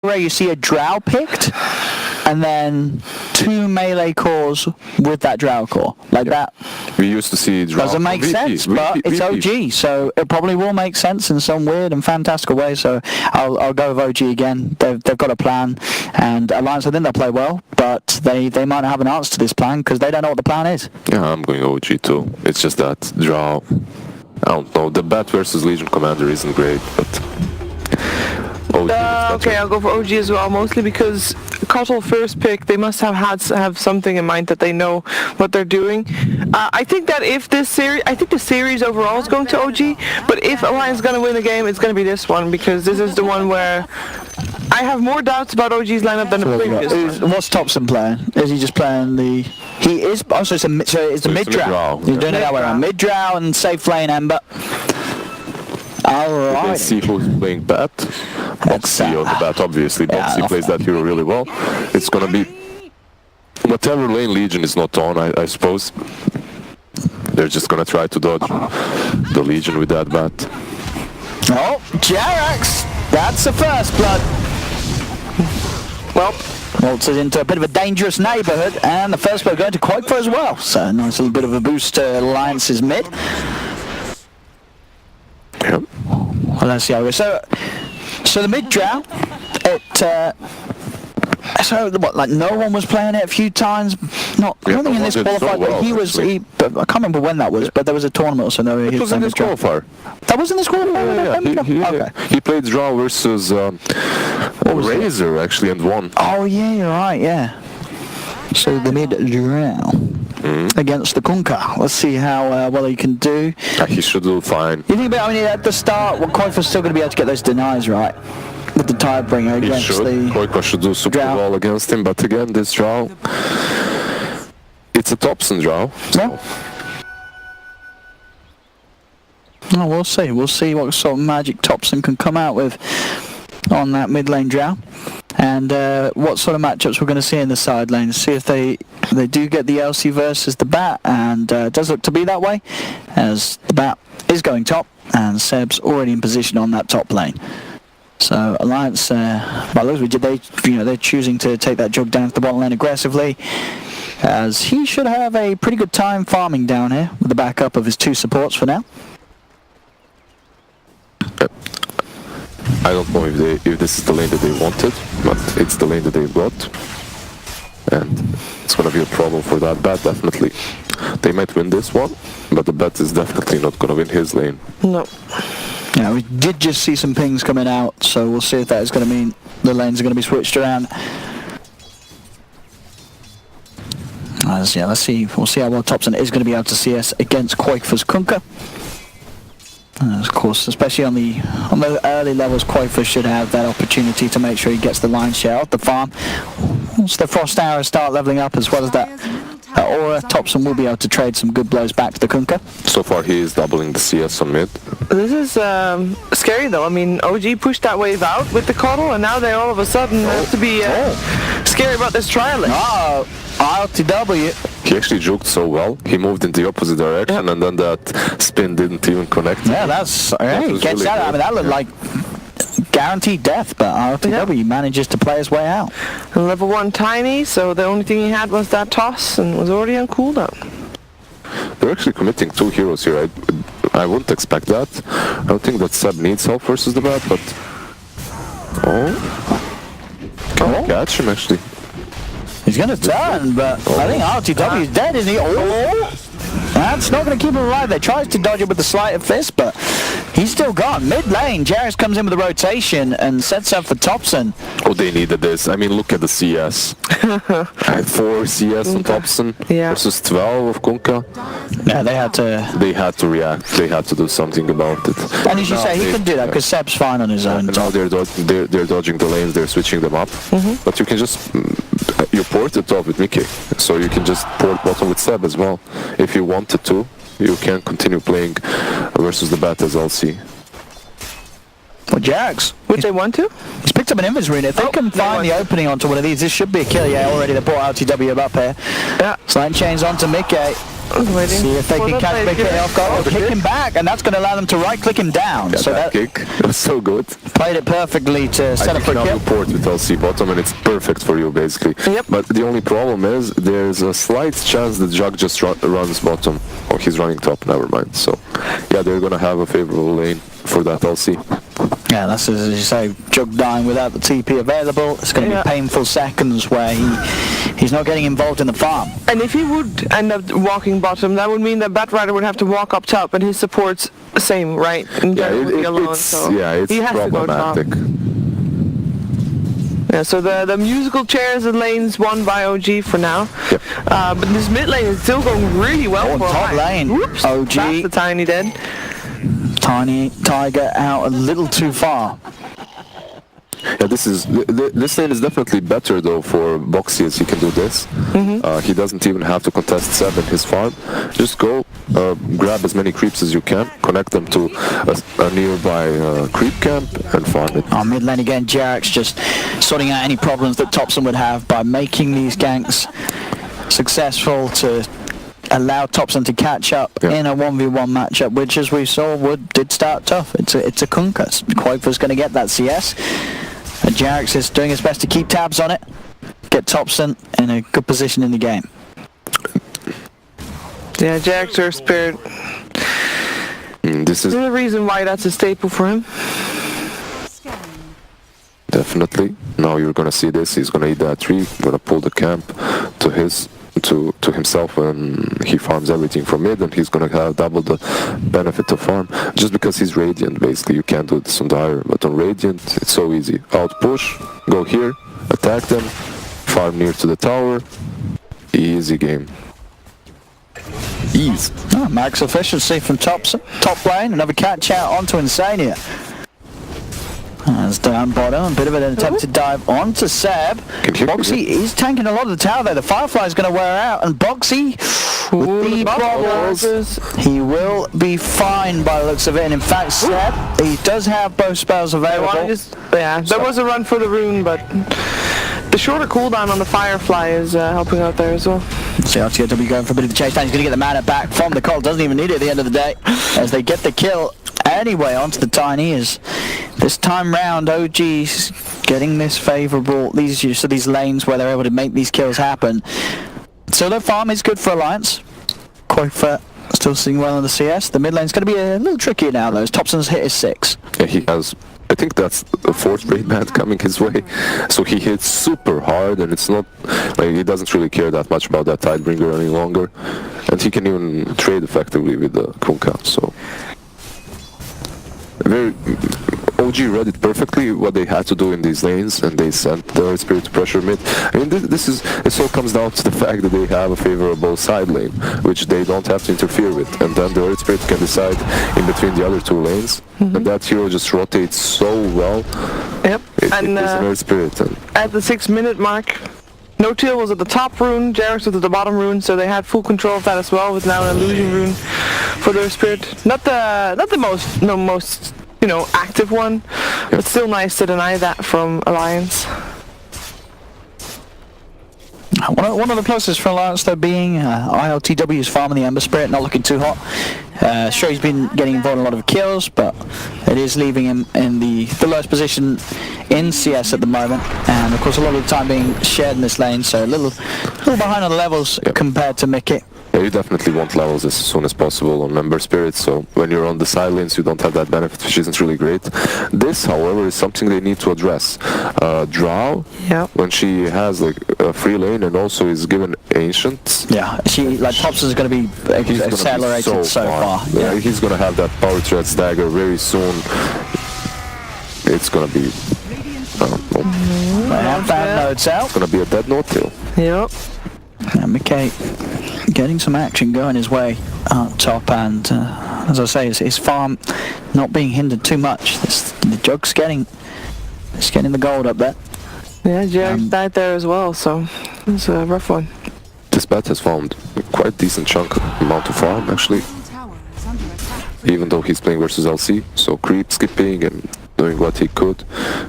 rare you see a drow picked, and then 2 melee cores with that drow core like that. We used to see drow. Doesn't make sense, but it's OG, so it probably will make sense in some weird and fantastical way. So I'll go with OG again. They've got a plan, and Alliance, I think they'll play well, but they might not have an answer to this plan because they don't know what the plan is. Yeah, I'm going OG too. It's just that drow. I don't know. The Bat versus Legion Commander isn't great, but OG okay, I'll go for OG as well, mostly because Cottle first pick, they must have something in mind that they know what they're doing. I think that if this series, I think the series overall is going to OG, but if Alliance is going to win a game, it's going to be this one, because this is the one where I have more doubts about OG's lineup than the previous one. What's Thompson playing? Is he just playing the... He is... Oh, so it's a mid-drow. He's doing it that way around. Mid-drow and safe lane Ember. Alright. Let's see who's playing Bat. Boxy on the Bat, obviously. Boxy plays that hero really well. It's gonna be whatever lane Legion is not on, I suppose. They're just gonna try to dodge the Legion with that Bat. Oh, Jarax! That's the first blood. Well, waltzes into a bit of a dangerous neighbourhood, and the first blood going to Quake for as well. So a nice little bit of a boost to Alliance's mid. Yep. Well, let's see how we go. So the mid drow, so what? Like no one was playing it a few times. I don't think in this qualifier, but he was. I can't remember when that was, but there was a tournament. So no, he was in this qualifier. That was in this qualifier. Yeah. He played draw versus Razor actually and won. Oh yeah, you're right. Yeah. So the mid drow. Against the Kunkka. Let's see how well he can do. He should do fine. You think about at the start, Koifa's still going to be able to get those denies right with the Tidebringer against the Koifa should do super well against him, but again, this draw, it's a Thompson draw. So. Yeah. Oh, we'll see. We'll see what sort of magic Thompson can come out with on that mid lane drow. And what sort of matchups we're going to see in the side lane. See if they do get the LC versus the Bat, and it does look to be that way, as the Bat is going top, and Seb's already in position on that top lane. So Alliance, they're choosing to take that jug down to the bottom lane aggressively, as he should have a pretty good time farming down here with the backup of his 2 supports for now. I don't know if this is the lane that they wanted, but it's the lane that they got, and it's gonna be a problem for that Bat, definitely. They might win this one, but the Bat is definitely not gonna win his lane. No. Yeah, we did just see some pings coming out, so we'll see if that is going to mean the lanes are going to be switched around. Let's see. We'll see how well Thompson is going to be able to CS against Quakefor's Kunkka. Of course, especially on the early levels, Quaker should have that opportunity to make sure he gets the line share off the farm. Once the Frost Arrows start leveling up, as well as that Aura, Thompson will be able to trade some good blows back to the Kunkka. So far, he is doubling the CS on mid. This is scary, though. I mean, OG pushed that wave out with the Coddle, and now they all of a sudden have to be scary about this trial. Oh, RTW. He actually juked so well. He moved in the opposite direction, and then that spin didn't even connect. Yeah, that's he gets really out. I mean, that looked like guaranteed death, but RTW manages to play his way out. And level 1 Tiny, so the only thing he had was that toss, and was already on cooldown. They're actually committing 2 heroes here. I wouldn't expect that. I don't think that Seb needs help versus the Bat, but catch him actually. He's going to turn, but I think RTW is dead, isn't he? That's not going to keep him alive. They tried to dodge it with the sleight of fist, but he's still gone. Mid lane, Jarris comes in with a rotation and sets up for Thompson. Oh, they needed this. I mean, look at the CS. 4 CS on Thompson versus 12 of Kunkka. Yeah, they had to react. They had to do something about it. And as you say, he can do that because Seb's fine on his own. Now they're dodging the lanes. They're switching them up. But you can just you port it off with Mickey, so you can just port bottom with Seb as well. If you wanted to, you can continue playing versus the Bat as LC. Well, Jags. Would they want to? He's picked up an invis rune. If they can find the opening onto one of these, this should be a kill. Yeah, already they brought LTW up here. Yeah. Slide chains onto Mickey. See if they can catch Mickey off guard or kick him back, and that's going to allow them to right-click him down. Yeah, so that kick was so good. Played it perfectly to set up for a now kill. you port with LC bottom, and it's perfect for you, basically. Yep. But the only problem is there's a slight chance that Jug just runs bottom. Oh, he's running top, never mind. So, yeah, they're going to have a favorable lane for that LC. Yeah, that's as you say, Jug dying without the TP available. It's going to be painful seconds where he's not getting involved in the farm. And if he would end up walking bottom, that would mean that Batrider would have to walk up top, and his support's the same, right? And Yeah, it's he has problematic. To go top. Yeah, so the musical chairs and lanes won by OG for now. Yep. But this mid lane is still going really well for top lane. Whoops, OG. that's the Tiny dead. Tiny Tiger out a little too far. Yeah, this lane is definitely better though for Boxy, as he can do this. He doesn't even have to contest Seb in his farm. Just go, grab as many creeps as you can, connect them to a nearby creep camp, and farm it. Our mid lane again, Jarek's just sorting out any problems that Thompson would have by making these ganks successful to allow Thompson to catch up in a 1v1 matchup, which, as we saw, did start tough. It's a Kunkas. Quaver's going to get that CS. Jarek's is doing his best to keep tabs on it, get Thompson in a good position in the game. Yeah, Jarek's our spirit. This is the reason why that's a staple for him. Definitely. Now you're gonna see this. He's gonna eat that tree. Gonna pull the camp to himself when he farms everything from mid, and he's gonna have double the benefit of farm. Just because he's Radiant, basically, you can't do this on Dire, but on Radiant, it's so easy. Out push, go here, attack them, farm near to the tower. Easy game. Ease. Oh, max efficiency from Thompson. Top lane, another catch out onto Insania. As down bottom, a bit of an attempted dive onto Seb. Boxy is tanking a lot of the tower there. The Firefly is going to wear out, and Boxy, with the problems, he will be fine by the looks of it. And in fact, Seb, he does have both spells available. There was a run for the rune, but the shorter cooldown on the Firefly is helping out there as well. So RTW going for a bit of a chase down. He's going to get the mana back from the Colt. Doesn't even need it at the end of the day, as they get the kill anyway onto the Tiny. Is this time round OG's getting this favourable these lanes where they're able to make these kills happen. Solo farm is good for Alliance. Quafer still sitting well on the CS. The mid lane's going to be a little trickier now though, as Thompson's hit is 6. Yeah, he has, I think that's a 4th raid band coming his way. So he hits super hard, and it's not like he doesn't really care that much about that Tidebringer any longer. And he can even trade effectively with the Kunka, so OG read it perfectly what they had to do in these lanes, and they sent the Earth Spirit to pressure mid. I mean, this all comes down to the fact that they have a favorable side lane, which they don't have to interfere with, and then the Earth Spirit can decide in between the other 2 lanes, and that hero just rotates so well. Yep. It is an Earth Spirit. At the 6-minute mark, No-Till was at the top rune, Jarek's was at the bottom rune, so they had full control of that as well, with now an illusion rune for their spirit. Not the most active one, but still nice to deny that from Alliance. One of the pluses for Alliance though being ILTW's farming the Ember Spirit, not looking too hot. Sure, he's been getting involved in a lot of kills, but it is leaving him in the lowest position in CS at the moment, and of course a lot of the time being shared in this lane, so a little behind on the levels compared to Mickey. Yeah, you definitely want levels as soon as possible on Ember Spirit, so when you're on the side lanes you don't have that benefit, which isn't really great. This, however, is something they need to address. Drow, when she has like a free lane and also is given Ancients. Yeah, Thompson's going to be accelerated so far. Yeah, he's going to have that power thread stagger very soon. It's going to be... nodes out. It's going to be a dead No-Till. Yep. And Mickey getting some action going his way up top, and as I say, his farm not being hindered too much. The Jug's getting the gold up there. Yeah, Jarek's died there as well, so it's a rough one. This bat has found quite decent chunk amount of farm actually, even though he's playing versus LC, so creep skipping and doing what he could,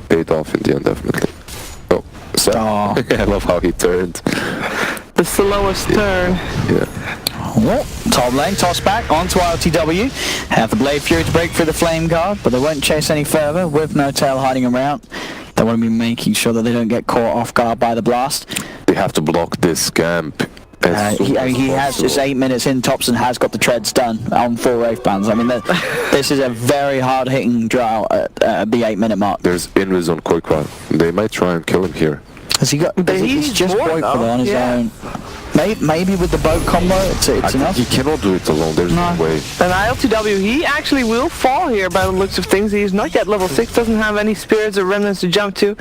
paid off in the end, definitely. Oh, Seth. Oh. I love how he turned. The slowest turn. Yeah. Oh, top lane, toss back onto RTW. Have the Blade Fury to break through the Flame Guard, but they won't chase any further with no tail hiding around. They want to be making sure that they don't get caught off guard by the blast. They have to block this camp. He has just 8 minutes in. Thompson has got the treads done on 4 Wraith Bands. I mean, this is a very hard-hitting draw at the 8-minute mark. There's Invis on Koikwa. They might try and kill him here. Has he got? He's just Koikwa on his own. Maybe with the boat combo, it's enough. He cannot do it alone. There's no way. And ILTW, he actually will fall here by the looks of things. He's not yet level 6. Doesn't have any spirits or remnants to jump to.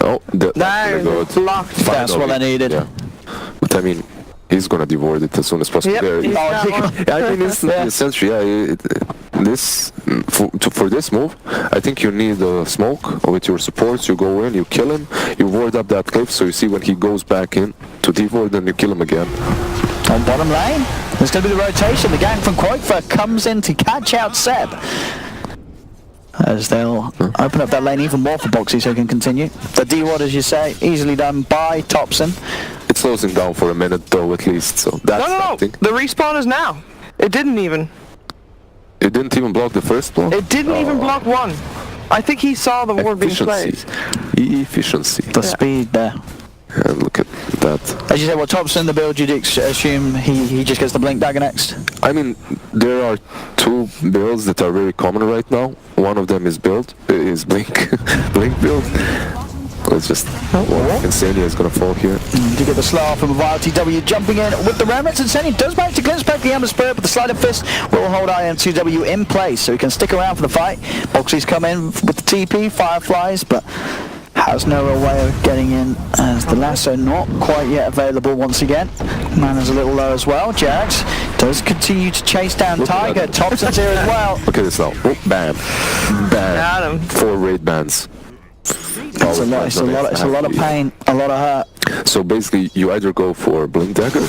Oh, that's blocked. That's what I needed. Yeah. But I mean, he's gonna devour it as soon as possible. Yep, I mean, essentially, for this move, I think you need a smoke with your supports. You go in, you kill him, you ward up that cliff, so you see when he goes back in to devour, then you kill him again. On bottom lane, there's going to be the rotation. The gang from Koikwa comes in to catch out Seb, as they'll open up that lane even more for Boxy so he can continue. The D-Ward, as you say, easily done by Thompson. It slows him down for a minute though, at least, so that's something. The respawn is now. It didn't even. It didn't even block the first block? It didn't even block one. I think he saw the ward being played. Efficiency. The speed there. And look at that. As you said, well, Thompson, the build, you'd assume he just gets the Blink Dagger next? I mean, there are 2 builds that are very common right now. One of them is Blink build. Let's just... Insania is going to fall here. To get the slow off from RTW jumping in with the remnants. Insania does manage to glimpse back the Ember Spirit, but the Sleight of Fist will hold IM2W in place, so he can stick around for the fight. Boxy's come in with the TP, Fireflies, but has no real way of getting in, as the lasso not quite yet available once again. Mana's a little low as well. Jax does continue to chase down Tiger. Thompson's here as well. Look at this now. Oh, bam. Bam. Got him. 4 raid bands. It's a lot of pain, a lot of hurt. So basically, you either go for Blink Dagger,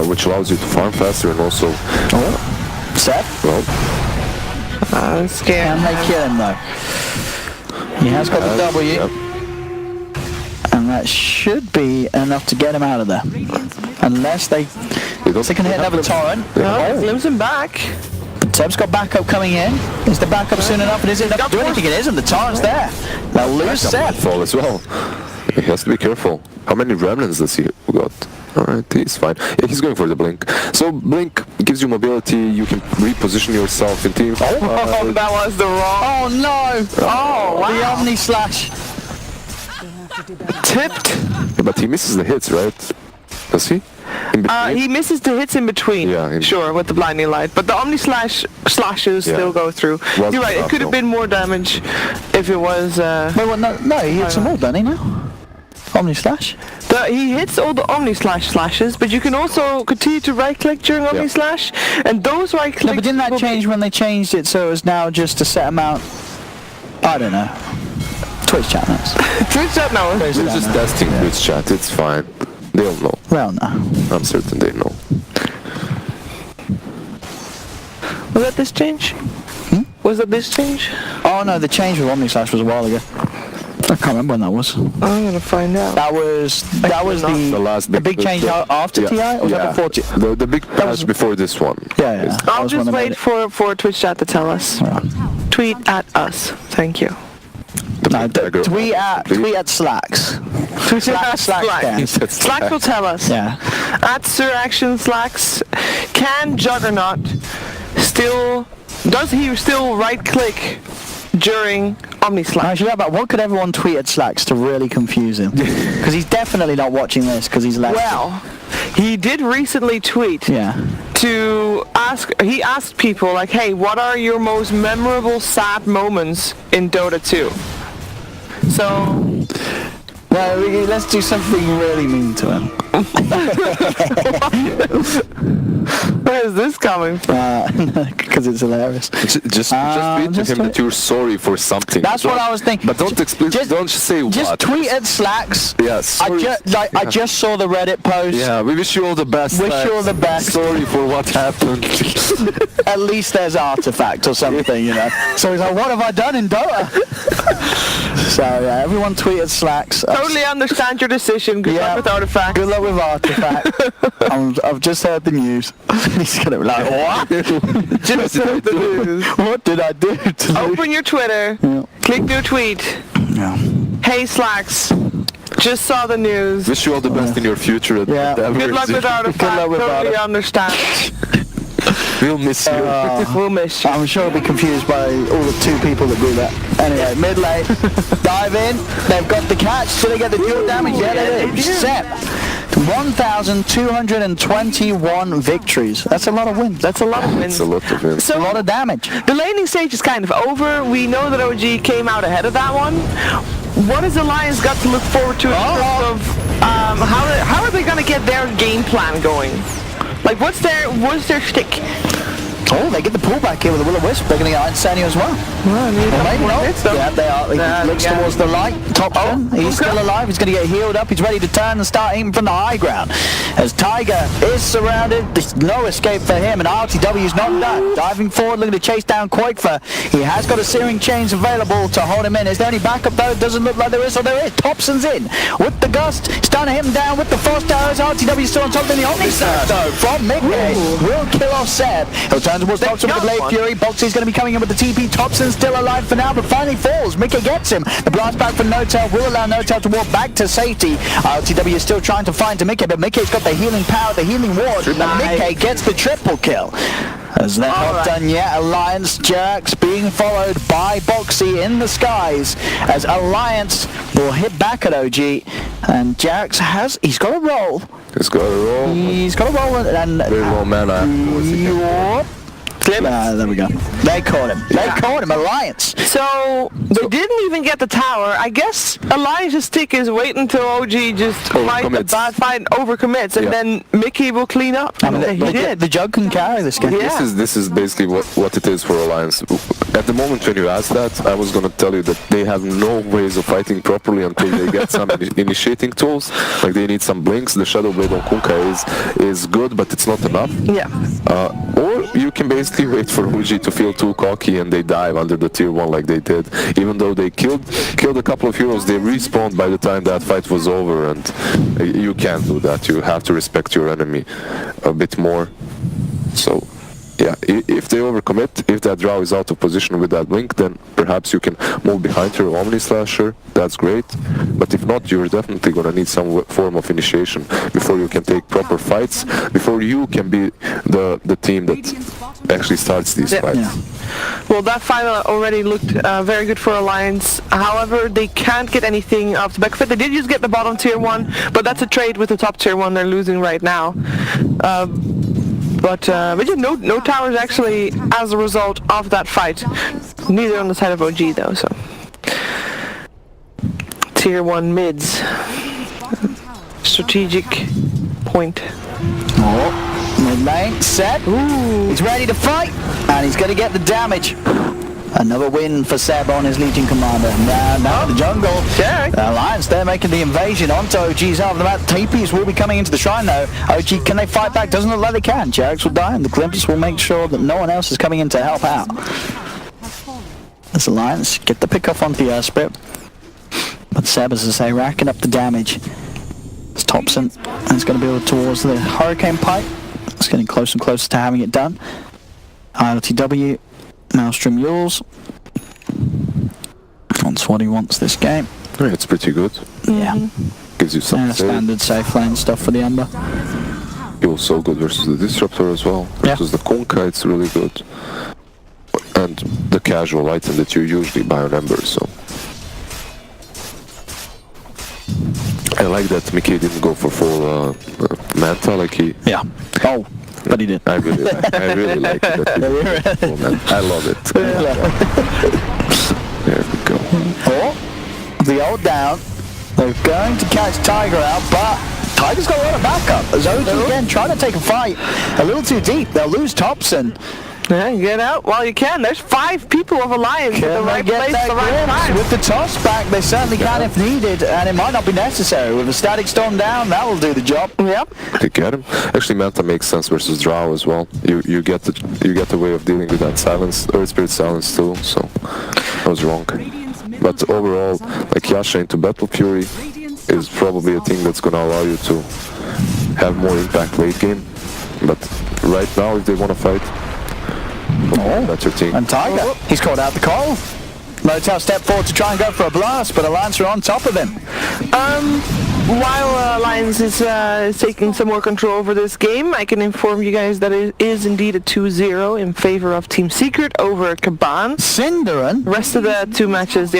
which allows you to farm faster, and also... Seth? Well... Scared. Can they kill him though? He has got the W. Yep. And that should be enough to get him out of there. Unless they can hit another torrent. No, glimpse him back. Seb's got backup coming in. Is the backup soon enough? And is it enough to do anything? It isn't. The torrent's there. They'll lose Seb. Fall as well. He has to be careful. How many remnants does he got? Alright, he's fine. Yeah, he's going for the Blink. So Blink gives you mobility, you can reposition yourself in team. Oh, that was the wrong. Oh no! Oh, wow. The Omni Slash. Tipped. Yeah, but he misses the hits, right? Does he? He misses the hits in between. Yeah, sure, with the blinding light. But the Omni slashes still go through. You're right, it could have been more damage if it was... Wait, what? No, he hits them all, doesn't he now? Omni Slash? He hits all the Omni slashes, but you can also continue to right click during Omni Slash, and those right clicks... No, but didn't that change when they changed it so it was now just a set amount? I don't know. Twitch chat knows. Twitch chat knows. We're just testing Twitch chat, it's fine. They'll know. Well, no. I'm certain they know. Was that this change? Was that this change? Oh no, the change with Omni Slash was a while ago. I can't remember when that was. I'm gonna find out. That was the big change after TI, or was that before TI? The big patch before this one. Yeah. I'll just wait for Twitch chat to tell us. Right. Tweet at us. Thank you. No, tweet at Slacks. Tweet at Slacks. Slacks will tell us. Yeah. At Sir Action Slacks, can Juggernaut does he still right click during Omni Slash? Actually, yeah, but what could everyone tweet at Slacks to really confuse him? Because he's definitely not watching this because he's left. Well, he did recently tweet to ask. He asked people like, "Hey, what are your most memorable sad moments in Dota 2?" So, well, let's do something really mean to him. Okay, is this coming from? Because it's hilarious. Just tweet to him that you're sorry for something. That's what I was thinking. But don't explain. Don't say what. Just tweet at Slacks. Yeah, sorry. I just saw the Reddit post. Yeah, we wish you all the best. Wish you all the best. Sorry for what happened. At least there's Artifact or something, you know. So he's like, what have I done in Dota? So yeah, everyone tweet at Slacks. Totally understand your decision. Good luck with Artifact. Good luck with Artifact. I've just heard the news. He's gonna be like, what? Just heard the news. What did I do today? Open your Twitter. Yeah. Click new tweet. Yeah. Hey Slacks. Just saw the news. Wish you all the best in your future. Good luck with Artifact. Good luck with Totally Artifact. understand. We'll miss you. We'll miss you. I'm sure I'll be confused by all the 2 people that do that. Anyway, mid lane, dive in. They've got the catch. Do they get the dual damage? Yeah, they do. Set 1,221 victories. That's a lot of wins. That's a lot of wins. It's a lot of wins. So a lot of damage. The laning stage is kind of over. We know that OG came out ahead of that one. What has Alliance got to look forward to in terms of how are they going to get their game plan going? Like, what's their shtick? Oh, they get the pullback here with the Will-O-Wisp. They're going to get Insanio as well. Well, Maybe not. Yeah, they are. He looks towards the light. Topson. He's still alive. He's going to get healed up. He's ready to turn and start aiming from the high ground. As Tiger is surrounded, there's no escape for him, and RTW's not done. Diving forward, looking to chase down Quakefer. He has got a searing chains available to hold him in. Is there any backup though? It doesn't look like there is, or there is. Topson's in with the gust. Stunning him down with the frost arrows. RTW still on top. Then the Omni Surge though from Mickey will kill off Seb. He'll turn towards Topson with the Blade Fury. Boxy's going to be coming in with the TP. Topson's still alive for now, but finally falls. Mickey gets him. The blast back from No-Tail will allow No-Tail to walk back to safety. RTW is still trying to find to Mickey, but Mickey's got the healing power, the healing ward, and Mickey gets the triple kill. As they're not done yet, Alliance Jerks being followed by Boxy in the skies as Alliance will hit back at OG, and Jerks he's got a roll. He's got a roll. He's got a roll, and very low mana. There we go. They caught him. They caught him. Alliance. So they didn't even get the tower. I guess Alliance's stick is wait until OG just fight a bad fight and overcommits, and then Mickey will clean up. I mean, he did. The Jug can carry this game. Yeah. This is basically what it is for Alliance. At the moment when you asked that, I was going to tell you that they have no ways of fighting properly until they get some initiating tools. Like they need some blinks. The Shadow Blade on Kunkka is good, but it's not enough. Yeah. Or you can basically wait for OG to feel too cocky and they dive under the tier 1 like they did. Even though they killed a couple of heroes, they respawned by the time that fight was over, and you can't do that. You have to respect your enemy a bit more. So yeah, if they overcommit, if that draw is out of position with that blink, then perhaps you can move behind your Omni Slasher. That's great. But if not, you're definitely going to need some form of initiation before you can take proper fights, before you can be the team that actually starts these fights. Yeah. Well, that fight already looked very good for Alliance. However, they can't get anything off the back of it. They did just get the bottom tier 1, but that's a trade with the top tier 1 they're losing right now. But yeah, no towers actually as a result of that fight. Neither on the side of OG though, so. Tier 1 mids. Strategic point. Mid lane, set. He's ready to fight, and he's going to get the damage. Another win for Seb on his Legion Commander. Now the jungle. Alliance, they're making the invasion onto OG's half of the map. TPs will be coming into the shrine though. OG, can they fight back? Doesn't look like they can. Jags will die, and the Glimpse will make sure that no one else is coming in to help out. This Alliance get the pick off onto the Earthspirit. But Seb, as I say, racking up the damage. It's Topson, and it's going to build towards the Hurricane Pipe. It's getting closer and closer to having it done. ILTW. Maelstrom Yules. That's what he wants this game. Yeah, it's pretty good. Yeah. Gives you some standard safe lane stuff for the Ember. It was so good versus the Disruptor as well. Versus the Kunkka, it's really good. And the casual item that you usually buy on Ember, so. I like that Mickey didn't go for full Manta like he... Yeah. Oh. But he did. I really like it. I love it. There we go. Oh, the old down. They're going to catch Tiger out, but Tiger's got a lot of backup. As OG again trying to take a fight a little too deep. They'll lose Thompson. Yeah, get out while you can. There's 5 people of Alliance at the right place at the right time. With the toss back, they certainly can if needed, and it might not be necessary. With a static storm down, that will do the job. Yep. They get him. Actually, Manta makes sense versus Drow as well. You get the way of dealing with that silence, Earth Spirit silence too. So I was wrong. But overall, like Yasha into Battle Fury is probably a thing that's gonna allow you to have more impact late game. But right now, if they want to fight. That's your team. And Tiger, he's called out the call. Motel step forward to try and go for a blast, but Alliance are on top of him. While Alliance is taking some more control over this game, I can inform you guys that it is indeed a 2-0 in favor of Team Secret over Caban. Cinderin? The rest of the other 2 matches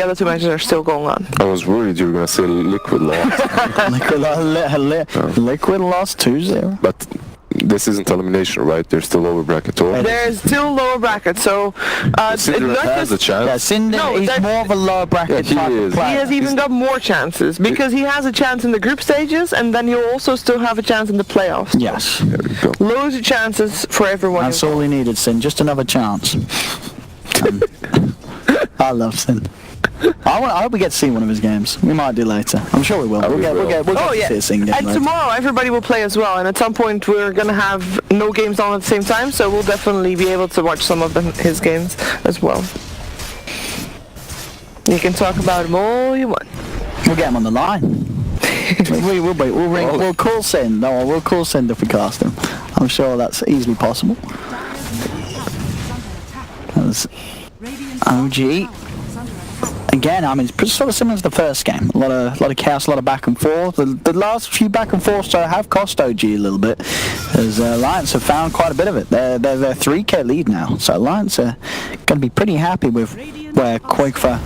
are still going on. I was worried you were going to say Liquid lost. Liquid lost 2-0. But this isn't elimination, right? There's still lower bracket. There's still lower bracket, so Cinder has a chance. Yeah, Cinder is more of a lower bracket type of player. He has even got more chances because he has a chance in the group stages, and then he'll also still have a chance in the playoffs. Yes. There we go. Loads of chances for everyone. That's all he needed, Sin. Just another chance. I love Sin. I hope we get to see one of his games. We might do later. I'm sure we will. We'll get to see a Sin game and later. tomorrow everybody will play as well, and at some point we're going to have no games on at the same time, so we'll definitely be able to watch some of his games as well. You can talk about him all you want. We'll get him on the line. We'll call Sin. No, we'll call Sin if we cast him. I'm sure that's easily possible. That's OG. Again, I mean, it's sort of similar to the first game. A lot of chaos, a lot of back and forth. The last few back and forths have cost OG a little bit, as Alliance have found quite a bit of it. They're 3k lead now, so Alliance are going to be pretty happy with where Quakefa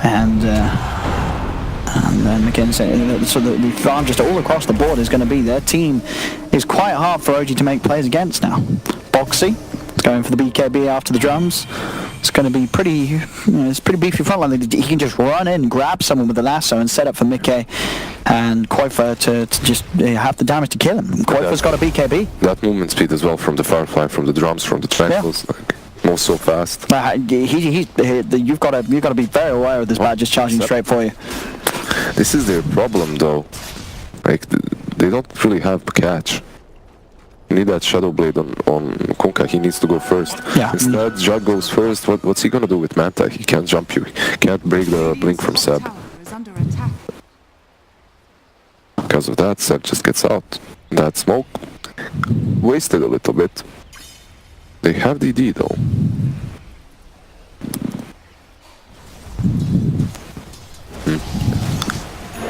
and then again, so the farm just all across the board is going to be. Their team is quite hard for OG to make plays against now. Boxy is going for the BKB after the drums. It's going to be pretty, it's pretty beefy frontline. He can just run in, grab someone with the lasso and set up for Mickey and Koifa to just have the damage to kill him. Koifa's got a BKB. That movement speed as well from the Firefly, from the drums, from the triangles, moves so fast. You've got to be very aware of this bat just charging straight for you. This is their problem though. Like, they don't really have a catch. You need that Shadow Blade on Kunkka. He needs to go first. Yeah. Instead, Jug goes first. What's he gonna do with Manta? He can't jump you. He can't break the blink from Seb. Because of that, Seb just gets out. That smoke wasted a little bit. They have DD though.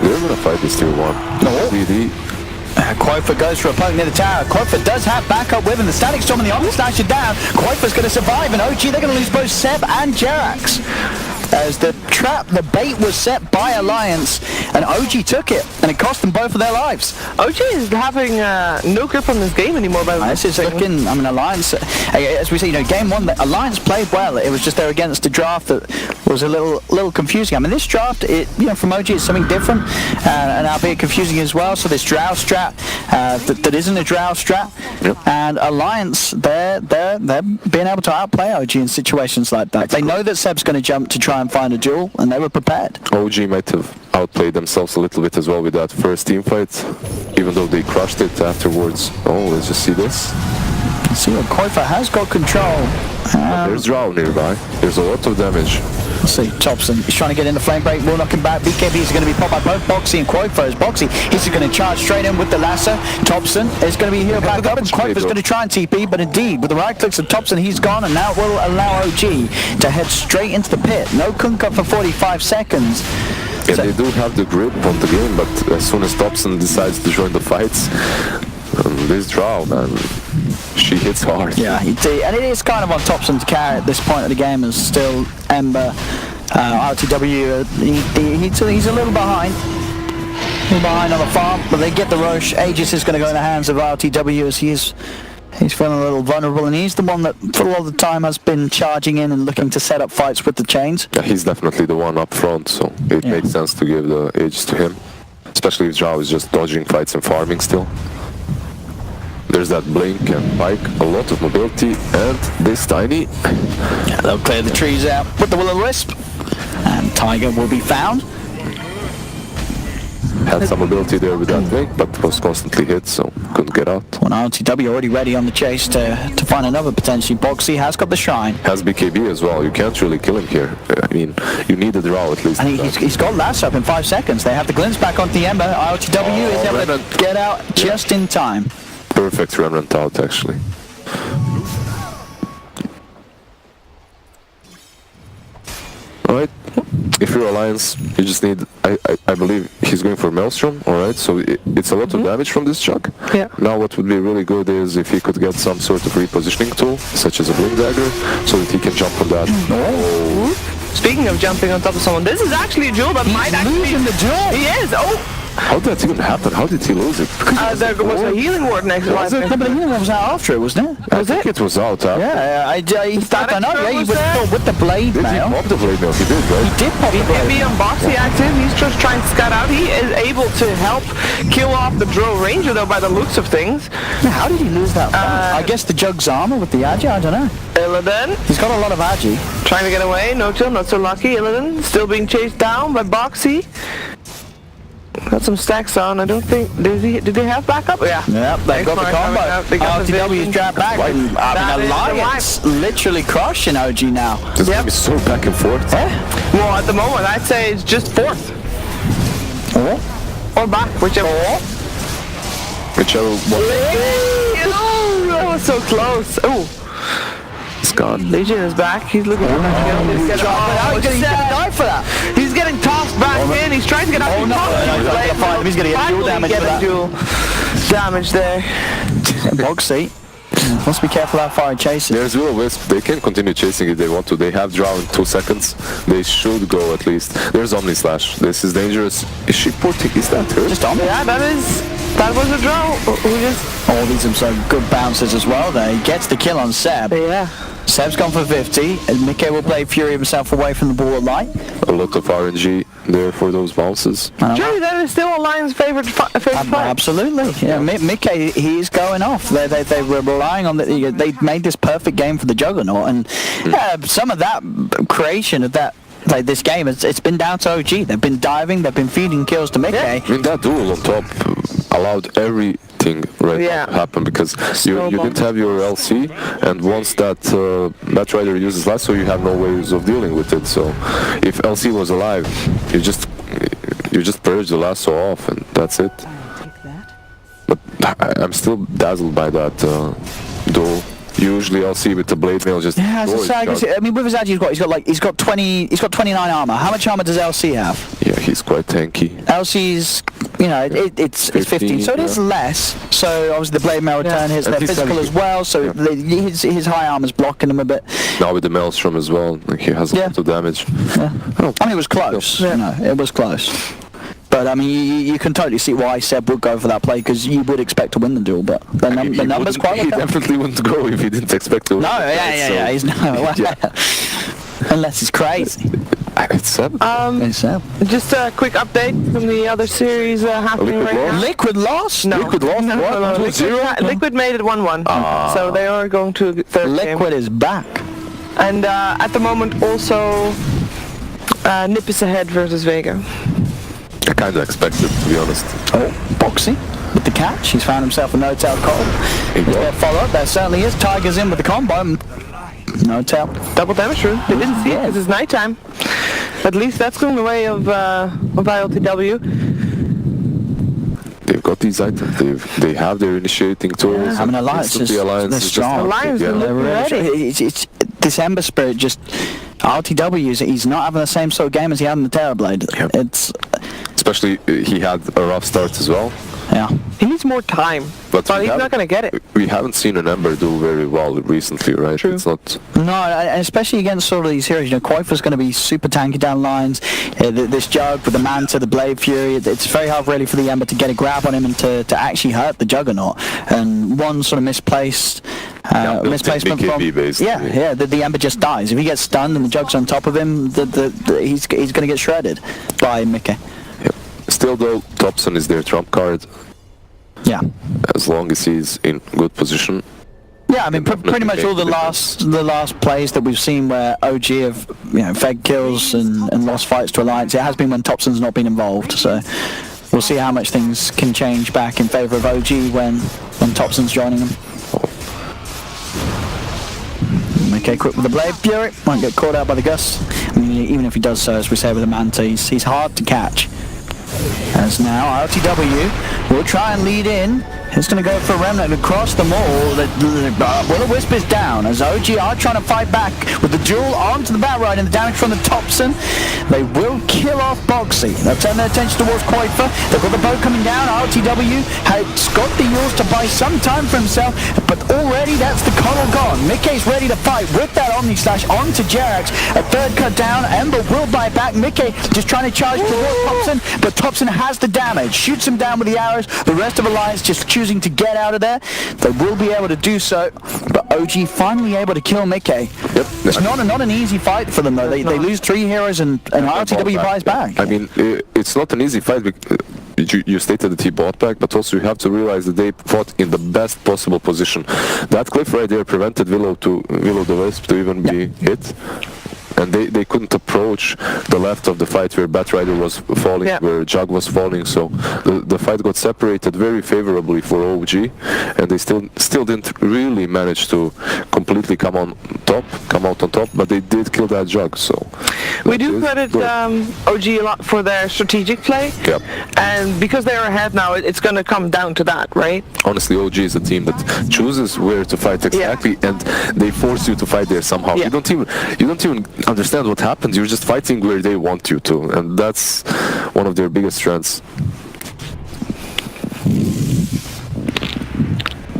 They're gonna fight this tier 1. No. DD. Koifa goes for a poke near the tower. Koifa does have backup with him. The static storm and the Omni Slash are down. Koifa's going to survive, and OG, they're going to lose both Seb and Jerax. As the bait was set by Alliance, and OG took it, and it cost them both of their lives. OG is having no grip on this game anymore, by the way. This is looking, I mean, Alliance, as we say, game 1, the Alliance played well. It was just they're against a draft that was a little confusing. I mean, this draft, from OG, is something different, and albeit confusing as well. So this Drow strat, that isn't a Drow strat, and Alliance, they're being able to outplay OG in situations like that. They know that Seb's going to jump to try and find a duel, and they were prepared. OG might have outplayed themselves a little bit as well with that first team fight, even though they crushed it afterwards. Oh, let's just see this. Let's see what Koifa has got control. There's Drow nearby. There's a lot of damage. Let's see, Thompson is trying to get in the flame break, will knock him back. BKB is going to be popped by both Boxy and Koifa. As Boxy, he's going to charge straight in with the lasso. Thompson is going to be healed back up, and Koifa's going to try and TP, but indeed, with the right clicks of Thompson, he's gone, and now will allow OG to head straight into the pit. No Kunkka for 45 seconds. Yeah, they do have the grip on the game, but as soon as Thompson decides to join the fights, this Drow, man, she hits hard. Yeah, and it is kind of on Thompson to carry at this point of the game, as still Ember, RTW, he's a little behind. On the farm, but they get the rush. Aegis is going to go in the hands of RTW as he's feeling a little vulnerable, and he's the one that for a lot of the time has been charging in and looking to set up fights with the chains. Yeah, he's definitely the one up front, so it makes sense to give the Aegis to him. Especially if Zhao is just dodging fights and farming still. There's that blink and pike, a lot of mobility, and this Tiny. Yeah, they'll clear the trees out with the will-o'-wisp, and Tiger will be found. Had some mobility there with that blink, but was constantly hit, so couldn't get out. Well, now LTW already ready on the chase to find another potentially. Boxy has got the shrine. Has BKB as well, you can't really kill him here. I mean, you need a draw at least. And he's got last up in 5 seconds. They have the glimpse back onto the Ember. LTW is able to get out just in time. Perfect remnant out, actually. Alright, if you're Alliance, you just need, I believe he's going for Maelstrom, alright, so it's a lot of damage from this chuck. Yeah. Now what would be really good is if he could get some sort of repositioning tool, such as a Blink Dagger, so that he can jump on that. Oh. Speaking of jumping on top of someone, this is actually a duel that might actually... losing the duel. He is! Oh! How did that even happen? How did he lose it? There was a healing ward next to Was it? No, but the healing was out after it, wasn't it? I think it was out, huh? Yeah, I don't know. Yeah, he was with the blade Did he mail. pop the blade mail? He did, right? He did pop the He blade. can be on boxy active, he's just trying to scout out. He is able to help kill off the Drow Ranger though by the looks of things. Yeah, how did he lose that fight? I guess the Jug's armor with the Agi, I don't know. Illidan He's got a lot of Agi. trying to get away, no-till, not so lucky. Illidan still being chased down by Boxy. Got some stacks on, I don't think, did they have backup? Yeah. Yep, they've got the combo. They got the RTW's vision. dropped back. And, That is the Alliance literally crushing OG now. This game is so back and forth. Well, at the moment, I'd say it's just fourth. Or back, whichever. Whichever one. Oh, that was so close. Oh, It's gone. Legion is back. He's looking for that kill. He's getting, He's going to die for that. He's getting tossed back in. He's trying to get out. Oh, no. He's going to get dual damage for that. Dual damage there. Boxy. Must be careful how far he chases. There's will-o'-wisp. They can continue chasing if they want to. They have draw in 2 seconds. They should go at least. There's Omni Slash. This is dangerous. Is she porting? Is that her? Just on. Yeah, that was a draw. Who just... Oh, these are some good bounces as well there. He gets the kill on Seb. Yeah. Seb's gone for 50, and Mickey will play Fury himself away from the ball at light. A lot of RNG there for those bounces. Jerry, that is still Lion's favorite fight. Absolutely. Yeah, Mickey, he's going off. They were relying on that. They made this perfect game for the Juggernaut, and some of that creation of that. Like this game, it's been down to OG. They've been diving, they've been feeding kills to Mickey. Yeah. I mean, that duel on top allowed everything now to happen because you didn't have your LC, and once that Batrider uses lasso, you have no ways of dealing with it. So if LC was alive, you just purge the lasso off, and that's it. But I'm still dazzled by that duel. Usually I'll see with the blade mail just. Yeah, as I say, I mean, with his Agi, he's got 29 armor. How much armor does LC have? Yeah, he's quite tanky. LC's, it's 15, so it is less. So obviously the blade mail return hits their physical as well. So his high armor's blocking him a bit. Now with the Maelstrom as well, like he has a lot of damage. Yeah. I mean, it was close. It was close. But I mean, you can totally see why Seb would go for that play, because you would expect to win the duel, but the numbers quite. He definitely wouldn't go if he didn't expect to win. No, yeah. He's unless he's crazy. It's Seb. It's Seb. Just a quick update from the other series happening right now. Liquid lost. No. Liquid lost. No. Liquid made it 1-1. So they are going to third game. Liquid is back. And at the moment also Nip is ahead versus Vega. I kind of expected, to be honest. Oh, Boxy with the catch. He's found himself a no-tail call. Is there follow-up? There certainly is. Tiger's in with the combo. No-tail. Double damage room. They didn't see it because it's nighttime. At least that's going the way of ILTW. They've got these items. They have their initiating tools. I mean, Alliance is they're strong. Alliance is looking ready. It's this Ember Spirit just... RTW, he's not having the same sort of game as he had in the Terrorblade. Yep. It's... Especially, he had a rough start as well. Yeah. He needs more time. But he's not going to get it. We haven't seen an Ember do very well recently, right? True. It's not... No, especially against sort of these heroes. Quaifa's going to be super tanky down lines. This Jug with the Manta, the Blade Fury, it's very hard really for the Ember to get a grab on him and to actually hurt the Juggernaut. And one sort of misplacement from... basically. The Ember just dies. If he gets stunned and the Jug's on top of him, he's going to get shredded by Mickey. Still Still though, Thompson is their trump card. Yeah. As long as he's in good position. Yeah, I mean, pretty much all the last plays that we've seen where OG have fed kills and lost fights to Alliance, it has been when Thompson's not been involved. So we'll see how much things can change back in favour of OG when Thompson's joining them. Okay, quick with the blade. Fury won't get caught out by the gust. I mean, even if he does so, as we say with the Manta, he's hard to catch. As now, RTW will try and lead in. It's going to go for a Remnant across the mall. Will-O-Wisp is down as OG are trying to fight back with the duel onto the Bat Ride and the damage from the Thompson. They will kill off Boxy. They'll turn their attention towards Koifa. They've got the boat coming down. RTW has got the use to buy some time for himself, but already that's the Coddle gone. Mickey's ready to fight with that Omni Slash onto Jerax. A third cut down. Ember will buy back. Mickey just trying to charge towards Thompson, but Thompson has the damage. Shoots him down with the arrows. The rest of Alliance just choosing to get out of there. They will be able to do so, but OG finally able to kill Mickey. Yep. It's not an easy fight for them though. They lose 3 heroes and RTW buys back. I mean, it's not an easy fight. You stated that he bought back, but also you have to realize that they fought in the best possible position. That cliff right there prevented Will-O-Wisp to even be hit. And they couldn't approach the left of the fight where Batrider was falling, where Jug was falling, so the fight got separated very favorably for OG, and they still didn't really manage to completely come out on top, but they did kill that Jug, so... We do credit OG a lot for their strategic play, and because they're ahead now, it's going to come down to that, right? Honestly, OG is a team that chooses where to fight exactly, and they force you to fight there somehow. You don't even understand what happens. You're just fighting where they want you to, and that's one of their biggest strengths.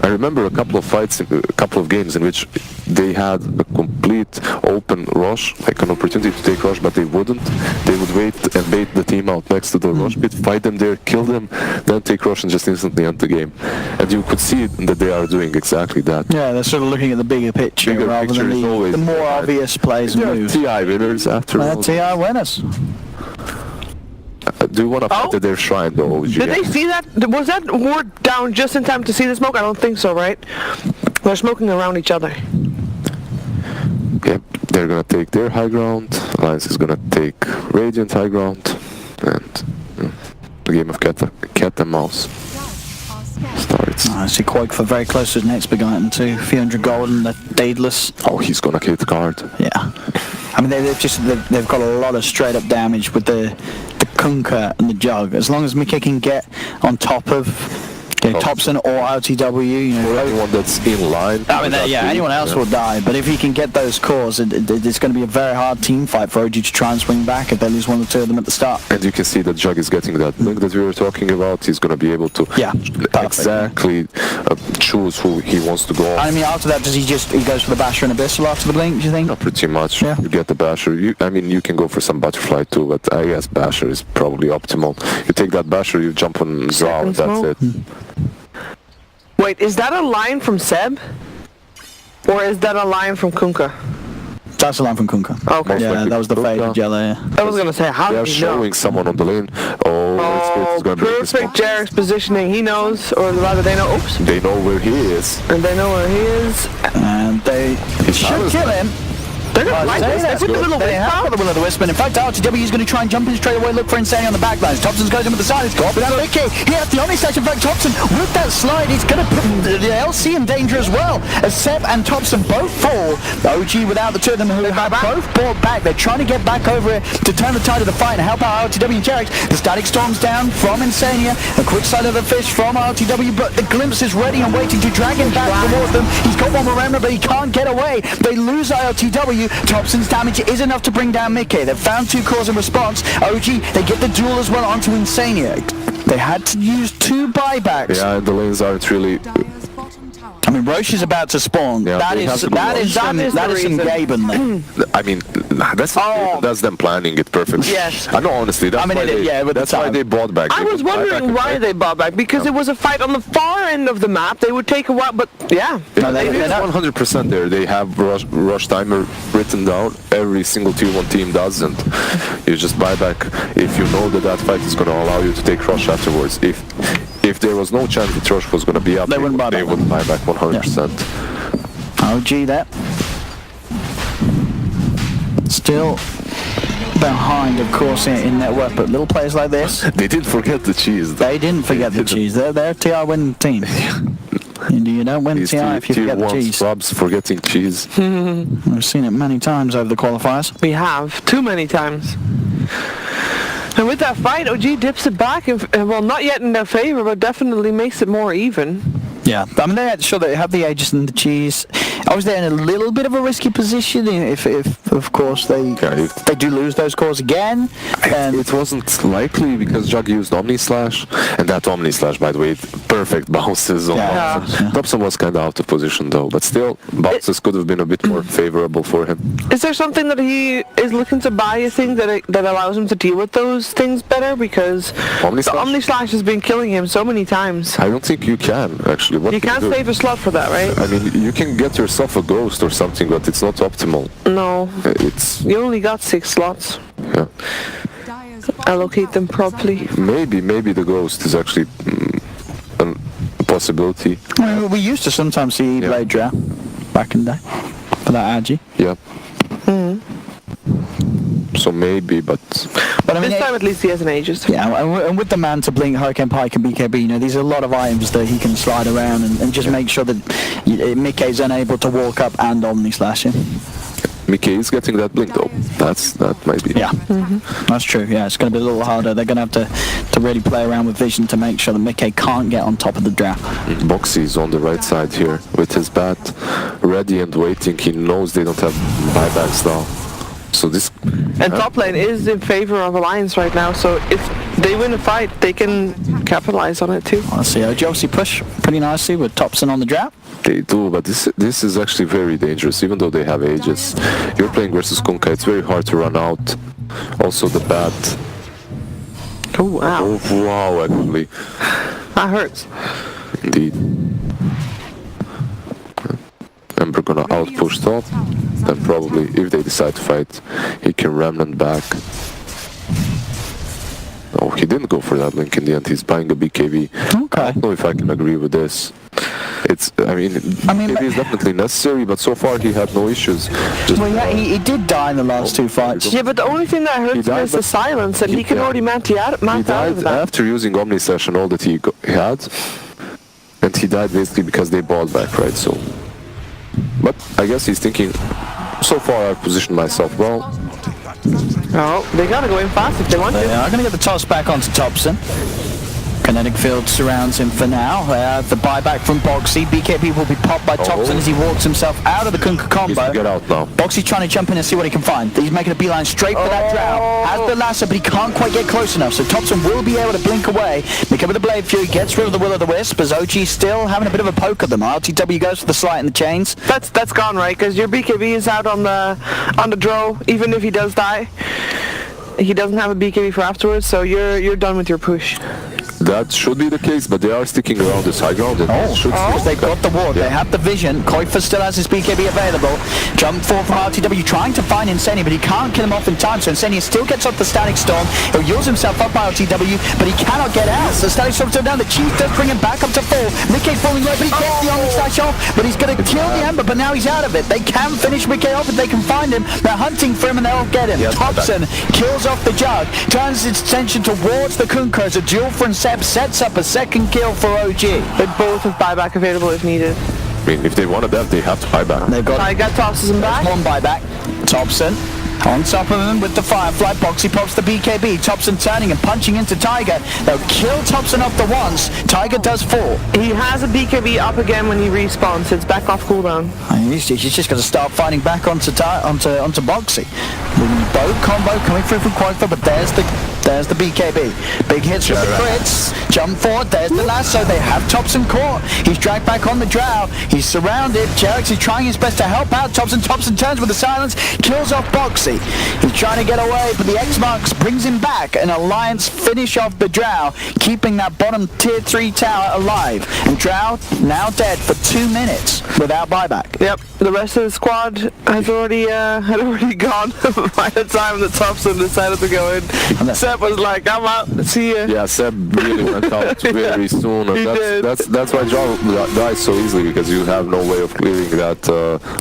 I remember a couple of games in which they had a complete open rush, like an opportunity to take rush, but they wouldn't. They would wait and bait the team out next to the rush pit, fight them there, kill them, then take rush and just instantly end the game. And you could see that they are doing exactly that. Yeah, they're sort of looking at the bigger picture rather than the more obvious plays and moves. TI winners after all. TI winners. Do you want to fight at their shrine though? Did they see that? Was that ward down just in time to see the smoke? I don't think so, right? They're smoking around each other. Yep, they're gonna take their high ground. Alliance is gonna take Radiant high ground, and the game of cat and mouse starts. I see Koifa very close to his next big item too. 300 gold and the Daedalus. Oh, he's gonna hit the card. Yeah. I mean, they've got a lot of straight up damage with the Kunkka and the Jug. As long as Mickey can get on top of Thompson or RTW, or anyone that's in line. I mean, anyone else will die. But if he can get those cores, it's going to be a very hard team fight for OG to try and swing back if they lose one or two of them at the start. And you can see that Jug is getting that link that we were talking about. He's going to be able to exactly choose who he wants to go on. I mean, after that, he goes for the Basher and Abyssal after the blink? Do you think? Pretty much. Yeah. You get the Basher. You can go for some Butterfly too, but I guess Basher is probably optimal. You take that Basher, you jump on Zal, that's it. Wait, is that a line from Seb? Or is that a line from Kunkka? That's a line from Kunkka. Okay. Yeah, that was the faded yellow, I was going to say, how do you know? They're showing someone on the lane. Oh, perfect Jarek's positioning. He knows, or rather they know, they know where he is. And they know where he is. And they should kill him. They're going to like this. They have got the Will-O-Wisp, and in fact, RTW is going to try and jump in straight away, look for Insane on the backlines. Thompson goes in with the side, it's got without Mickey. He has the Omni Slash. In fact, Thompson, with that slide, he's going to put the LC in danger as well, as Seb and Thompson both fall. OG without the two of them who have both brought back. They're trying to get back over it to turn the tide of the fight and help out RTW and Jerax. The Static Storm's down from Insania, a quick side of the fish from RTW, but the Glimpse is ready and waiting to drag him back towards them. He's got one more remnant, but he can't get away. They lose RTW. Thompson's damage is enough to bring down Mickey. They've found 2 cores in response. OG, they get the duel as well onto Insania. They had to use 2 buybacks. Yeah, and the lanes aren't really I mean, Roche is about to spawn. Yeah, that they have is to go that Roche. is some Gaben there. I mean, that's them planning it perfectly. Yes. I know, honestly. That's why they bought back. I was wondering why they bought back, because it was a fight on the far end of the map. They would take a while, but yeah. No, they're 100% there. They have rush timer written down. Every single tier 1 team does, and you just buy back if you know that fight is going to allow you to take rush afterwards. If there was no chance that rush was going to be up, they wouldn't buy back 100%. OG there. Still behind, of course, in network, but little players like this. They didn't forget the cheese. They didn't forget the cheese. They're a TI winning team. You don't win TI if you forget the cheese. Subs forgetting cheese. We've seen it many times over the qualifiers. We have. Too many times. And with that fight, OG dips it back, well, not yet in their favor, but definitely makes it more even. Yeah, I mean, they have the Aegis and the cheese. I was there in a little bit of a risky position if of course, they do lose those cores again. It wasn't likely because Jug used Omni Slash, and that Omni Slash, by the way, perfect bounces on Thompson was kind of out of position though, but still, bounces could have been a bit more favorable for him. Is there something that he is looking to buy, you think, that allows him to deal with those things better? Because the Omni Slash has been killing him so many times. I don't think you can, actually. You can't save a slot for that, right? I mean, you can get yourself a ghost or something, but it's not optimal. No. It's... You only got 6 slots. Yeah. Allocate them properly. Maybe the ghost is actually a possibility. Well, we used to sometimes see Blade Drow back in the day for that Agi. Yeah. So maybe, but I mean, this time at least he has an Aegis. Yeah, and with the man to blink, Hurricane Pike and BKB, you know, these are a lot of items that he can slide around and just make sure that Mickey's unable to walk up and Omni Slash him. Mickey is getting that blink though. That might be. Yeah, that's true. Yeah, it's going to be a little harder. They're going to have to really play around with vision to make sure that Mickey can't get on top of the draft. Boxy's on the right side here with his bat ready and waiting. He knows they don't have buybacks now. So this... And top lane is in favor of Alliance right now, so if they win a fight, they can capitalize on it too. Let's see, Josie push pretty nicely with Thompson on the draft. They do, but this is actually very dangerous, even though they have Aegis. You're playing versus Kunkka, it's very hard to run out. Also the bat. Oh, wow. Oh, wow, actually. That hurts. Indeed. Ember gonna outpush top. Then probably, if they decide to fight, he can remnant back. Oh, he didn't go for that link in the end. He's buying a BKB. Okay. I don't know if I can agree with this. I mean, BKB is definitely necessary, but so far he had no issues. Well, yeah, he did die in the last 2 fights. Yeah, but the only thing that hurts him is the silence, and he can already mount out of that. He died after using Omni Slash and all that he had, and he died basically because they bought back, right? So, but I guess he's thinking, so far I've positioned myself well. Oh, they gotta go in fast if they want to. They are going to get the toss back onto Thompson. Kinetic field surrounds him for now. The buyback from Boxy. BKB will be popped by Thompson as he walks himself out of the Kunkka combo. Get out now. Boxy's trying to jump in and see what he can find. He's making a beeline straight for that Drow. Has the lasso, but he can't quite get close enough. So Thompson will be able to blink away. Pick up with the Blade Fury, gets rid of the Will-o'-the-Wisp, as OG still having a bit of a poke at them. RTW goes for the slight and the chains. That's gone, right? Because your BKB is out on the draw, even if he does die. He doesn't have a BKB for afterwards, so you're done with your push. That should be the case, but they are sticking around this high ground. They've got the ward, they have the vision. Koifa still has his BKB available. Jump forward from RTW, trying to find Insani, but he can't kill him off in time, so Insani still gets off the Static Storm. He'll use himself up by RTW, but he cannot get out. So Static Storm's still down, the Chief does bring him back up to 4. Mickey falling low, but he gets the Omni Slash off, but he's going to kill the Ember, but now he's out of it. They can finish Mickey off if they can find him. They're hunting for him and they'll get him. Thompson kills off the Jug, turns its attention towards the Kunkka as a duel from Seb sets up a second kill for OG. They both have buyback available if needed. I mean, if they wanted that, they have to buy back. They've got Tiger tosses him back. One buyback. Thompson on top of him with the Firefly. Boxy pops the BKB. Thompson turning and punching into Tiger. They'll kill Thompson off the once. Tiger does fall. He has a BKB up again when he respawns. It's back off cooldown. He's just got to start fighting back onto Boxy. The boat combo coming through from Koifa, but there's the There's the BKB. Big hits with the crits. Jump forward. There's the lasso. They have Thompson caught. He's dragged back on the drow. He's surrounded. Jerix is trying his best to help out Thompson. Thompson turns with the silence. Kills off Boxy. He's trying to get away, but the X-Marks brings him back. An Alliance finish off the drow, keeping that bottom tier 3 tower alive. And drow now dead for 2 minutes without buyback. Yep, the rest of the squad has already gone by the time that Thompson decided to go in. Seb was like, I'm out, see ya. Yeah, Seb really went out very soon. And that's why Joe dies so easily, because you have no way of clearing that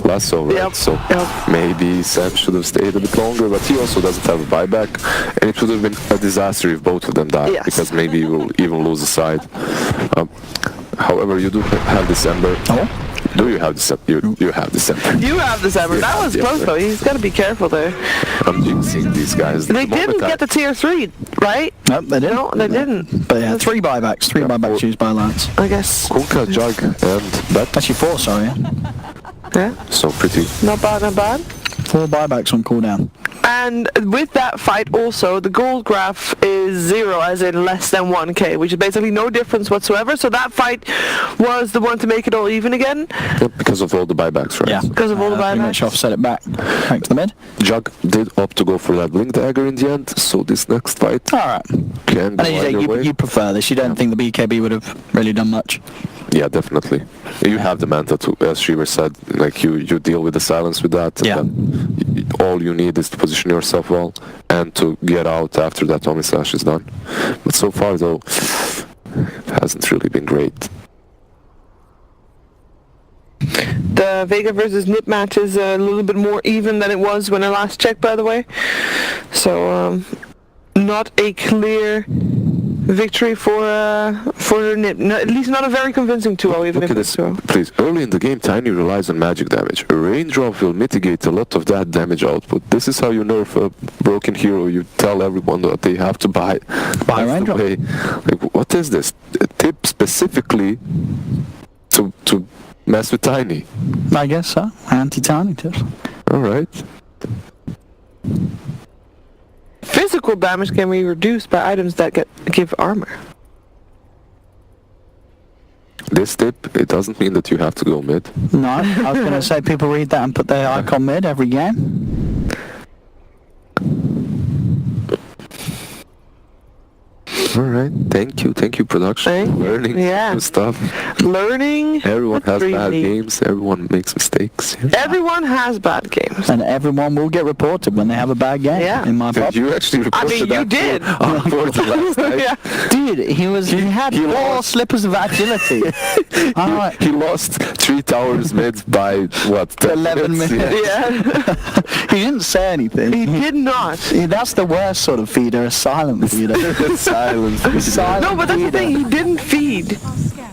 lasso, right? Yep. So maybe Seb should have stayed a bit longer, but he also doesn't have a buyback. And it would have been a disaster if both of them died, because maybe you will even lose a side. However, you do have December. Oh? Do you have December? You have December. You have December. That was close though. He's got to be careful there. I'm jinxing these guys. They didn't get the tier 3, right? Nope, they didn't. No, they didn't. But yeah, 3 buybacks. 3 buybacks used by Alliance. I guess. Kuka, Jug, and Bet. Actually 4, sorry. Yeah. So pretty. Not bad, not bad. 4 buybacks on cooldown. And with that fight also, the gold graph is 0, as in less than 1k, which is basically no difference whatsoever. So that fight was the one to make it all even again. Yep, because of all the buybacks, right? Yeah. Because of all the Pretty buybacks. much offset it back to the mid. Jug did opt to go for that Blink Dagger in the end, so this next fight Alright. can go either way. You prefer this. You don't think the BKB would have really done much? Yeah, definitely. You have the Manta too, as Shiver said, like you deal with the silence with that. Yeah. And all you need is to position yourself well and to get out after that Omni Slash is done. But so far though, it hasn't really been great. The Vega versus Nip match is a little bit more even than it was when I last checked, by the way. So, not a clear victory for Nip. No, at least not a very convincing 2-0, even Look if at it's this, 2-0. please. Early in the game, Tiny relies on magic damage. A raindrop will mitigate a lot of that damage output. This is how you nerf a broken hero. You tell everyone that they have to buy Buy a raindrop. Like, what is this? A tip specifically to mess with Tiny. I guess so. Anti-Tiny tips. Alright. Physical damage can be reduced by items that give armor. This tip, it doesn't mean that you have to go mid. No, I was going to say people read that and put their icon mid every game. Alright, thank you production. Learning new stuff. Learning. Everyone has bad DreamLeague. games, everyone makes mistakes. Yeah. Everyone has bad games. And everyone will get reported when they have a bad game. Yeah. In my Did pub. you actually reported I mean, you did. on board the last night? Yeah. Dude, he had 4 slippers of agility. Alright. He lost 3 towers mid by what? 11 minutes. Yeah. He didn't say anything. He did not. Yeah, that's the worst sort of feeder, a silent feeder. Silence. Silent No, but that's the feeder. thing. He didn't feed.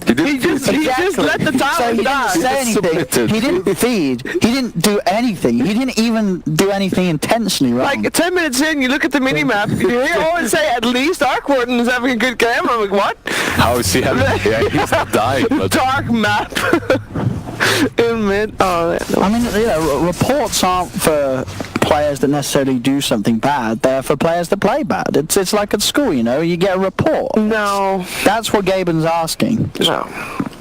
He Just let the So tower he didn't die. say anything. Submitted. He didn't feed. He didn't do anything. He didn't even do anything intentionally wrong. Like 10 minutes in, you look at the minimap. You hear always say, "At least Arc Warden is having a good game." I'm like, what? How is he having? Yeah, he's not dying. But Dark map. In mid. Oh, no. I mean, you know, reports aren't for players that necessarily do something bad. They're for players that play bad. It's like at school, you know, you get a report. No. That's what Gaben's asking. No.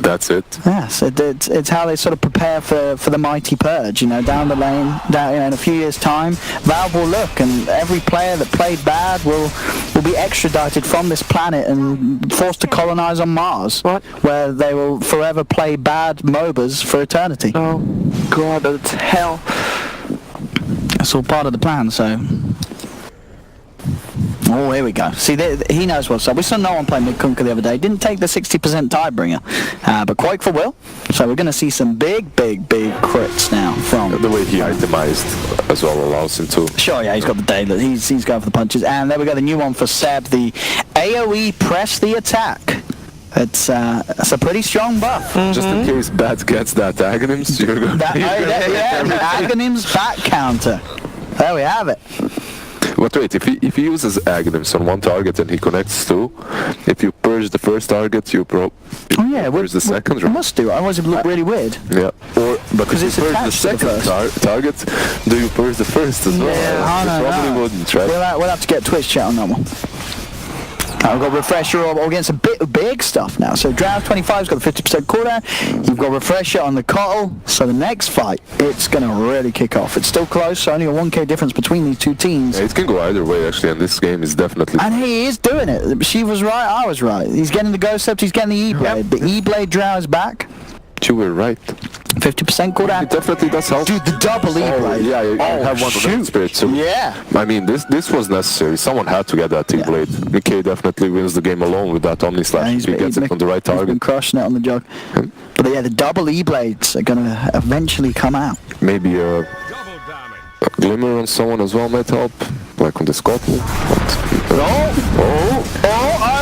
that's it. Yes, it's how they sort of prepare for the mighty purge. You know, down the lane, in a few years' time, Valve will look, and every player that played bad will be extradited from this planet and forced to colonize on Mars, where they will forever play bad MOBAs for eternity. Oh, God, that's hell. It's all part of the plan, so... Oh, here we go. See, he knows what's up. We saw no one play Mid-Kunka the other day. Didn't take the 60% Tidebringer, but Quake for will. So we're going to see some big crits now from... The way he itemized as well allows him to... Sure, yeah, he's got the daylight. He's going for the punches. And there we go, the new one for Seb, the AoE Press the Attack. It's a pretty strong buff. Just in case Bat gets that Aghanims, you're going to... Aghanim's back counter. There we have it. But wait, if he uses Aghanims on one target and he connects two, if you purge the first target, you purge the second, We must do, otherwise it would look really weird. Yeah, but if you it's purge the attached to the second target, do you purge the first as well? Yeah, You probably wouldn't, right? We'll have to get Twitch chat on that one. I've got Refresher against a bit of big stuff now. So Draft 25's got a 50% cooldown. You've got Refresher on the Cottle. So the next fight, it's going to really kick off. It's still close, so only a 1k difference between these two teams. Yeah, it can go either way, actually, and this game is definitely... And he is doing it. She was right, I was right. He's getting the Ghost Scepter, he's getting the E-Blade. The E-Blade Drow is back. You were right. 50% cooldown. It definitely does help. Dude, the double E-Blade. Yeah, you have one of them spirit, so... Yeah. I mean, this was necessary. Someone had to get that E-Blade. Mickey definitely wins the game alone with that Omni Slash. He gets it on the right target. He's been crushing it on the jug. But yeah, the double E-Blades are going to eventually come out. Maybe a Glimmer on someone as well might help, like on the Scotland.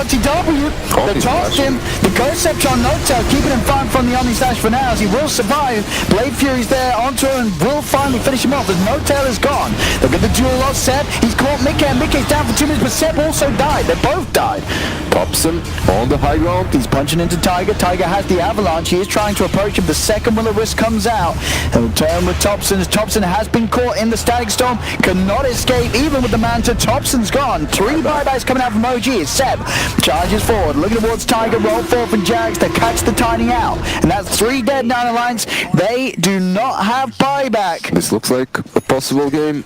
RTW! They tossed him. The Ghost Scepter on No-Tail, keeping him far from the Omni Slash for now as he will survive. Blade Fury's there onto him and will finally finish him off as No-Tail is gone. Look at the duel of Seb. He's caught Mickey and Mickey's down for 2 minutes, but Seb also died. They both died. Thompson on the high ground. He's punching into Tiger. Tiger has the avalanche. He is trying to approach him. The second Will-O-Wisp comes out. He'll turn with Thompson as Thompson has been caught in the Static Storm. Cannot escape even with the Manta. Thompson's gone. 3 buybacks coming out from OG. It's Seb. Charges forward. Looking towards Tiger. Roll forward from Jags to catch the Tiny out. And that's 3 dead down the lines. They do not have buyback. This looks like a possible game.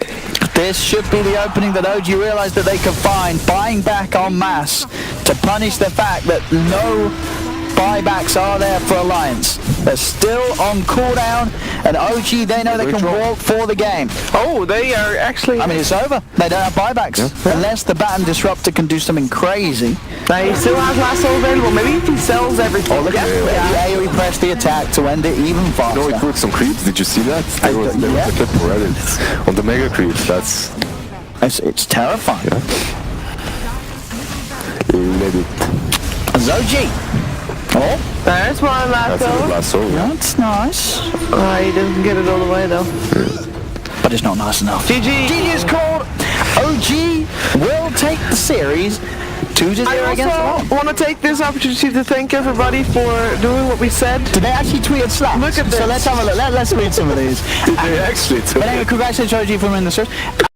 This should be the opening that OG realized that they could find, buying back en masse to punish the fact that no buybacks are there for Alliance. They're still on cooldown, and OG, they know they can walk for the game. Oh, they are actually... I mean, it's over. They don't have buybacks. Yeah. Unless the Baton Disruptor can do something crazy. He still has lasso available. Maybe if he sells everything. Oh, look at AoE press the attack to end it even faster. No, he put some creeps. Did you see that? There was a clip for Reddit on the Mega Creeps. It's terrifying. Yeah. Let it. OG. Oh, there's one lasso. Lasso. That's nice. He doesn't get it all the way though. But it's not nice enough. GG. GG is called. OG will take the series 2-0 against I also want to take this opportunity to thank everybody for doing what we said. Did they actually tweet and slap? Look at this. So let's have a look. Let's read some of these. Did they actually? But anyway, congratulations, OG, for winning the series.